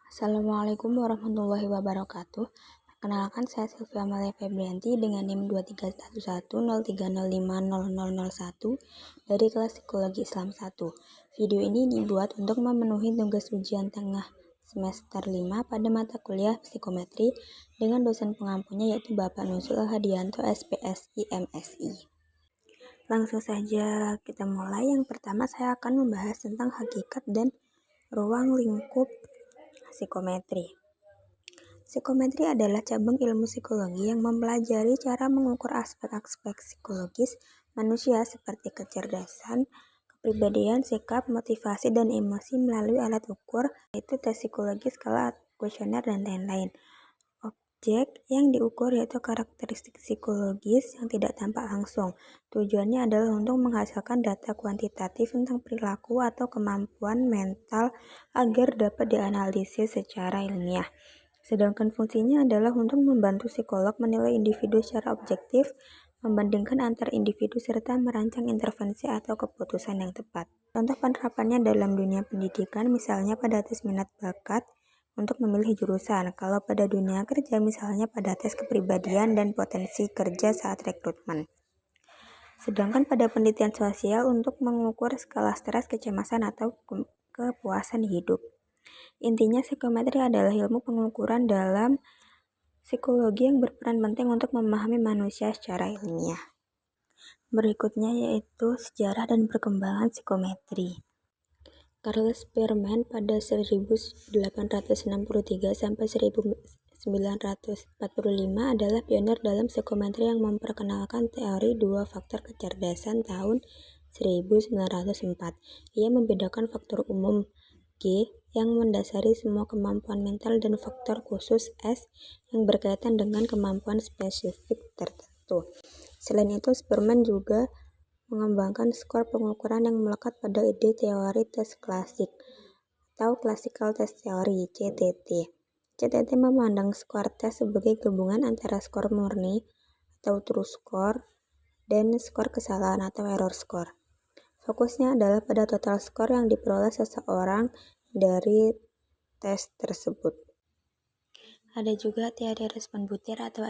Assalamualaikum warahmatullahi wabarakatuh. Perkenalkan, saya Sylvia Amalia Febrianti dengan NIM 231103050001 dari kelas Psikologi Islam 1. Video ini dibuat untuk memenuhi tugas ujian tengah semester 5 pada mata kuliah psikometri dengan dosen pengampunya yaitu Bapak Nuzul Hadianto SPSI MSI. Langsung saja kita mulai. Yang pertama saya akan membahas tentang hakikat dan ruang lingkup psikometri. Psikometri adalah cabang ilmu psikologi yang mempelajari cara mengukur aspek-aspek psikologis manusia seperti kecerdasan, kepribadian, sikap, motivasi, dan emosi melalui alat ukur, yaitu tes psikologi, skala, kuesioner, dan lain-lain. Objek yang diukur yaitu karakteristik psikologis yang tidak tampak langsung. Tujuannya adalah untuk menghasilkan data kuantitatif tentang perilaku atau kemampuan mental agar dapat dianalisis secara ilmiah. Sedangkan fungsinya adalah untuk membantu psikolog menilai individu secara objektif, membandingkan antar individu, serta merancang intervensi atau keputusan yang tepat. Contoh penerapannya dalam dunia pendidikan, misalnya pada tes minat bakat untuk memilih jurusan. Kalau pada dunia kerja, misalnya pada tes kepribadian dan potensi kerja saat rekrutmen. Sedangkan pada penelitian sosial untuk mengukur skala stres, kecemasan, atau kepuasan hidup. Intinya, psikometri adalah ilmu pengukuran dalam psikologi yang berperan penting untuk memahami manusia secara ilmiah. Berikutnya yaitu sejarah dan perkembangan psikometri. Carl Spearman pada 1863 sampai 1945 adalah pionir dalam psikometri yang memperkenalkan teori dua faktor kecerdasan tahun 1904. Ia membedakan faktor umum G yang mendasari semua kemampuan mental dan faktor khusus S yang berkaitan dengan kemampuan spesifik tertentu. Selain itu, Spearman juga mengembangkan skor pengukuran yang melekat pada ide teori tes klasik atau Classical Test Theory (CTT). CTT memandang skor tes sebagai gabungan antara skor murni atau true score dan skor kesalahan atau error score. Fokusnya adalah pada total skor yang diperoleh seseorang dari tes tersebut. Ada juga teori respon butir atau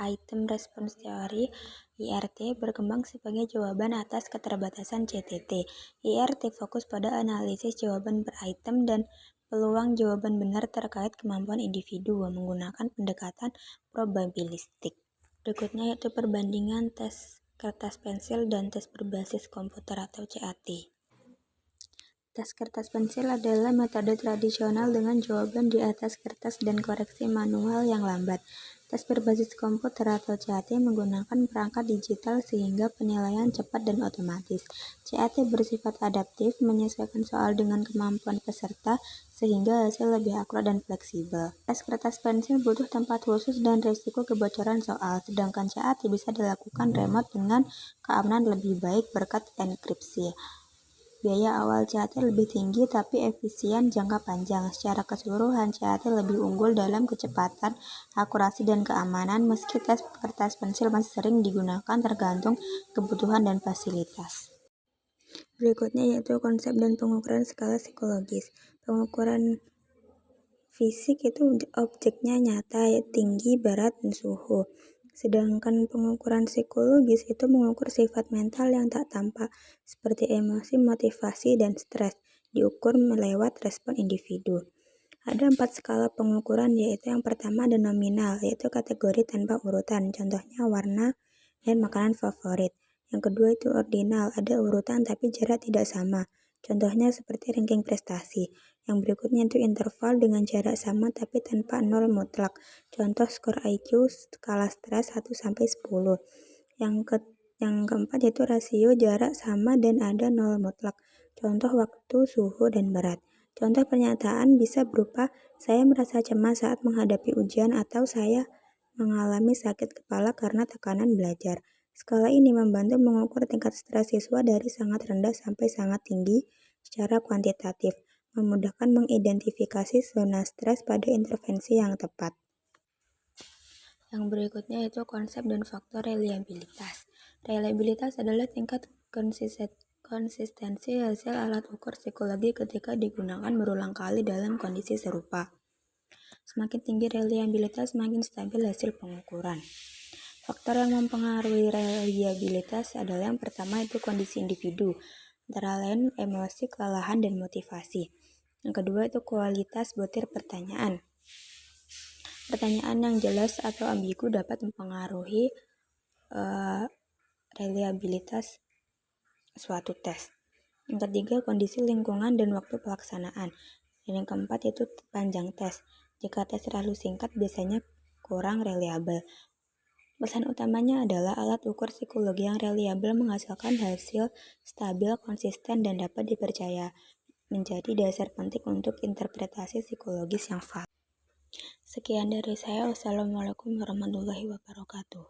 item response theory (IRT) berkembang sebagai jawaban atas keterbatasan CTT. IRT fokus pada analisis jawaban per item dan peluang jawaban benar terkait kemampuan individu menggunakan pendekatan probabilistik. Berikutnya yaitu perbandingan tes kertas pensil dan tes berbasis komputer atau CAT. Tes kertas pensil adalah metode tradisional dengan jawaban di atas kertas dan koreksi manual yang lambat. Tes berbasis komputer atau CAT menggunakan perangkat digital sehingga penilaian cepat dan otomatis. CAT bersifat adaptif, menyesuaikan soal dengan kemampuan peserta sehingga hasil lebih akurat dan fleksibel. Tes kertas pensil butuh tempat khusus dan risiko kebocoran soal, sedangkan CAT bisa dilakukan remote dengan keamanan lebih baik berkat enkripsi. Biaya awal CAT lebih tinggi tapi efisien jangka panjang. Secara keseluruhan, CAT lebih unggul dalam kecepatan, akurasi, dan keamanan, meski tes kertas pensil masih sering digunakan tergantung kebutuhan dan fasilitas. Berikutnya yaitu konsep dan pengukuran skala psikologis. Pengukuran fisik itu objeknya nyata, tinggi, berat, dan suhu. Sedangkan pengukuran psikologis itu mengukur sifat mental yang tak tampak, seperti emosi, motivasi, dan stres, diukur melewat respon individu. Ada 4 skala pengukuran, yaitu yang pertama ada nominal, yaitu kategori tanpa urutan, contohnya warna dan makanan favorit. Yang kedua itu ordinal, ada urutan tapi jarak tidak sama, contohnya seperti ranking prestasi. Yang berikutnya itu interval dengan jarak sama tapi tanpa nol mutlak, contoh skor IQ skala stres 1-10. Yang keempat yaitu rasio jarak sama dan ada nol mutlak, contoh waktu, suhu, dan berat. Contoh pernyataan bisa berupa saya merasa cemas saat menghadapi ujian atau saya mengalami sakit kepala karena tekanan belajar. Skala ini membantu mengukur tingkat stres siswa dari sangat rendah sampai sangat tinggi secara kuantitatif, memudahkan mengidentifikasi zona stres pada intervensi yang tepat. Yang berikutnya yaitu konsep dan faktor reliabilitas. Reliabilitas adalah tingkat konsistensi hasil alat ukur psikologi ketika digunakan berulang kali dalam kondisi serupa. Semakin tinggi reliabilitas, semakin stabil hasil pengukuran. Faktor yang mempengaruhi reliabilitas adalah yang pertama itu kondisi individu, antara lain emosi, kelelahan, dan motivasi. Yang kedua itu kualitas butir pertanyaan. Pertanyaan yang jelas atau ambigu dapat mempengaruhi reliabilitas suatu tes. Yang ketiga, kondisi lingkungan dan waktu pelaksanaan. Dan yang keempat itu panjang tes. Jika tes terlalu singkat, biasanya kurang reliabel. Pesan utamanya adalah alat ukur psikologi yang reliabel menghasilkan hasil stabil, konsisten, dan dapat dipercaya. Menjadi dasar penting untuk interpretasi psikologis yang valid. Sekian dari saya. Wassalamualaikum warahmatullahi wabarakatuh.